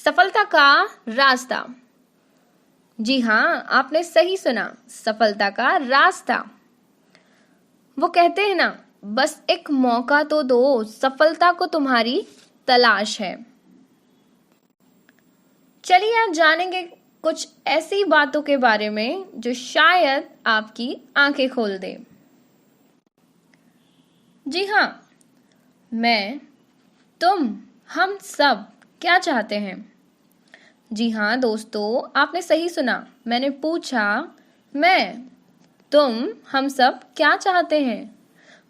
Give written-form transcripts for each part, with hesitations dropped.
सफलता का रास्ता। जी हाँ, आपने सही सुना, सफलता का रास्ता। वो कहते हैं ना, बस एक मौका तो दो, सफलता को तुम्हारी तलाश है। चलिए आज जानेंगे कुछ ऐसी बातों के बारे में जो शायद आपकी आंखें खोल दे। जी हाँ, मैं, तुम, हम सब क्या चाहते हैं? जी हाँ दोस्तों, आपने सही सुना। मैंने पूछा, मैं, तुम, हम सब क्या चाहते हैं?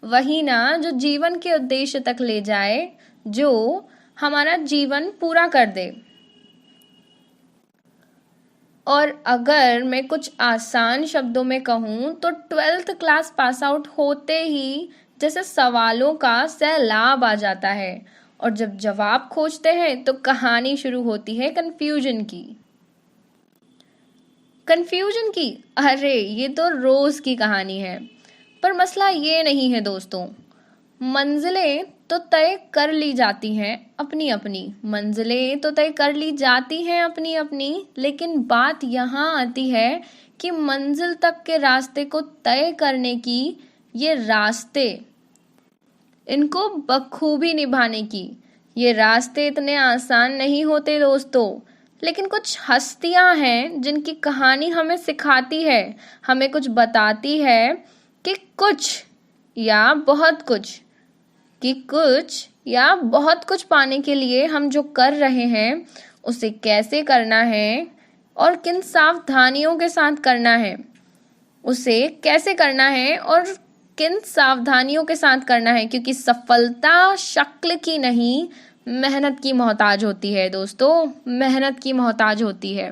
वही ना जो जीवन के उद्देश्य तक ले जाए, जो हमारा जीवन पूरा कर दे। और अगर मैं कुछ आसान शब्दों में कहूँ तो 12th क्लास पास आउट होते ही जैसे सवालों का सैलाब आ जाता है, और जब जवाब खोजते हैं तो कहानी शुरू होती है कंफ्यूजन की। कंफ्यूजन की, अरे ये तो रोज की कहानी है। पर मसला ये नहीं है दोस्तों, मंजिलें तो तय कर ली जाती हैं अपनी अपनी, मंजिलें तो तय कर ली जाती हैं अपनी अपनी, लेकिन बात यहाँ आती है कि मंजिल तक के रास्ते को तय करने की, ये रास्ते, इनको बखूबी निभाने की, ये रास्ते इतने आसान नहीं होते दोस्तों। लेकिन कुछ हस्तियां हैं जिनकी कहानी हमें सिखाती है, हमें कुछ बताती है कि कुछ या बहुत कुछ, कि कुछ या बहुत कुछ पाने के लिए हम जो कर रहे हैं उसे कैसे करना है और किन सावधानियों के साथ करना है, उसे कैसे करना है और किन सावधानियों के साथ करना है, क्योंकि सफलता शक्ल की नहीं, मेहनत की मोहताज होती है दोस्तों, मेहनत की मोहताज होती है।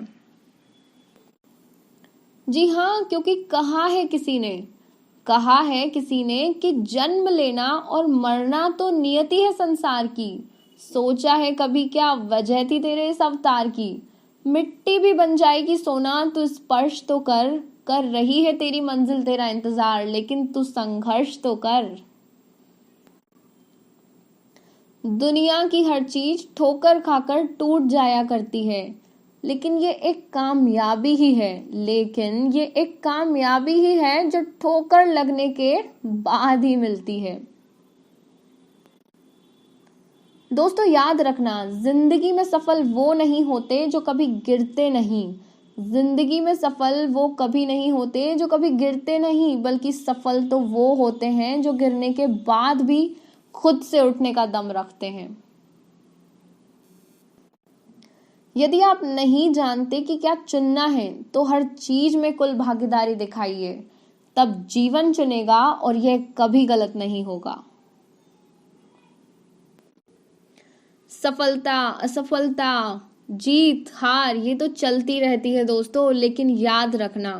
जी हाँ, क्योंकि कहा है किसी ने कि जन्म लेना और मरना तो नियति है संसार की। सोचा है कभी क्या वजह थी तेरे इस अवतार की? मिट्टी भी बन जाएगी सोना, तू स्पर्श तो कर रही है तेरी मंजिल तेरा इंतजार, लेकिन तू संघर्ष तो कर। दुनिया की हर चीज ठोकर खाकर टूट जाया करती है, लेकिन ये एक कामयाबी ही है, लेकिन ये एक कामयाबी ही है जो ठोकर लगने के बाद ही मिलती है। दोस्तों याद रखना, जिंदगी में सफल वो नहीं होते जो कभी गिरते नहीं, जिंदगी में सफल वो कभी नहीं होते जो कभी गिरते नहीं, बल्कि सफल तो वो होते हैं जो गिरने के बाद भी खुद से उठने का दम रखते हैं। यदि आप नहीं जानते कि क्या चुनना है तो हर चीज में कुल भागीदारी दिखाइए, तब जीवन चुनेगा और यह कभी गलत नहीं होगा। सफलता असफलता, जीत हार, ये तो चलती रहती है दोस्तों, लेकिन याद रखना,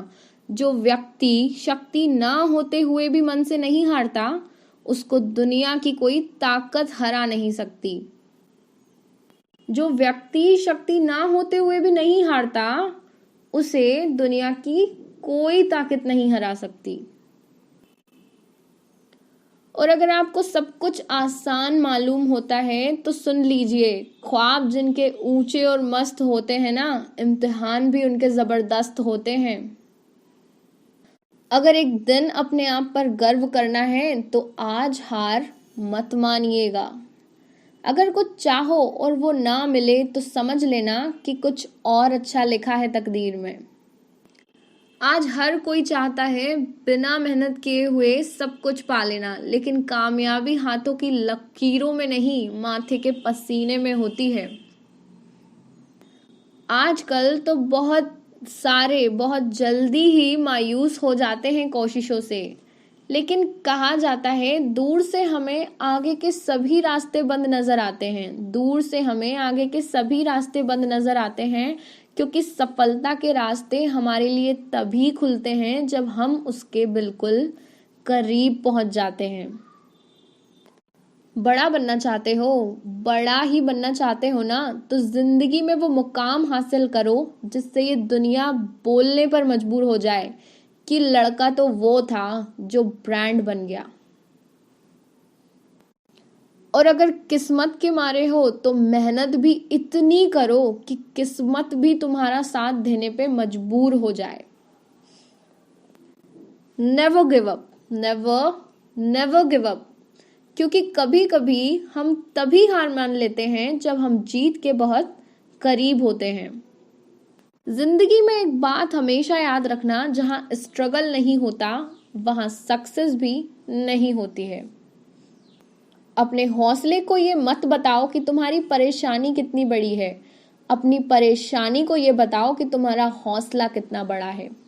जो व्यक्ति शक्ति ना होते हुए भी मन से नहीं हारता, उसको दुनिया की कोई ताकत हरा नहीं सकती। जो व्यक्ति शक्ति ना होते हुए भी नहीं हारता, उसे दुनिया की कोई ताकत नहीं हरा सकती। और अगर आपको सब कुछ आसान मालूम होता है तो सुन लीजिए, ख्वाब जिनके ऊंचे और मस्त होते हैं ना, इम्तिहान भी उनके जबरदस्त होते हैं। अगर एक दिन अपने आप पर गर्व करना है तो आज हार मत मानिएगा। अगर कुछ चाहो और वो ना मिले तो समझ लेना कि कुछ और अच्छा लिखा है तकदीर में। आज हर कोई चाहता है बिना मेहनत किए हुए सब कुछ पा लेना, लेकिन कामयाबी हाथों की लकीरों में नहीं, माथे के पसीने में होती है। आजकल तो बहुत सारे बहुत जल्दी ही मायूस हो जाते हैं कोशिशों से, लेकिन कहा जाता है दूर से हमें आगे के सभी रास्ते बंद नजर आते हैं, दूर से हमें आगे के सभी रास्ते बंद नजर आते हैं, क्योंकि सफलता के रास्ते हमारे लिए तभी खुलते हैं जब हम उसके बिल्कुल करीब पहुंच जाते हैं। बड़ा बनना चाहते हो, बड़ा ही बनना चाहते हो ना, तो जिंदगी में वो मुकाम हासिल करो जिससे ये दुनिया बोलने पर मजबूर हो जाए कि लड़का तो वो था जो ब्रांड बन गया। और अगर किस्मत के मारे हो तो मेहनत भी इतनी करो कि किस्मत भी तुम्हारा साथ देने पे मजबूर हो जाए। Never give up, never never give up. क्योंकि कभी कभी हम तभी हार मान लेते हैं जब हम जीत के बहुत करीब होते हैं। जिंदगी में एक बात हमेशा याद रखना, जहां स्ट्रगल नहीं होता वहां सक्सेस भी नहीं होती है। अपने हौसले को ये मत बताओ कि तुम्हारी परेशानी कितनी बड़ी है, अपनी परेशानी को ये बताओ कि तुम्हारा हौसला कितना बड़ा है।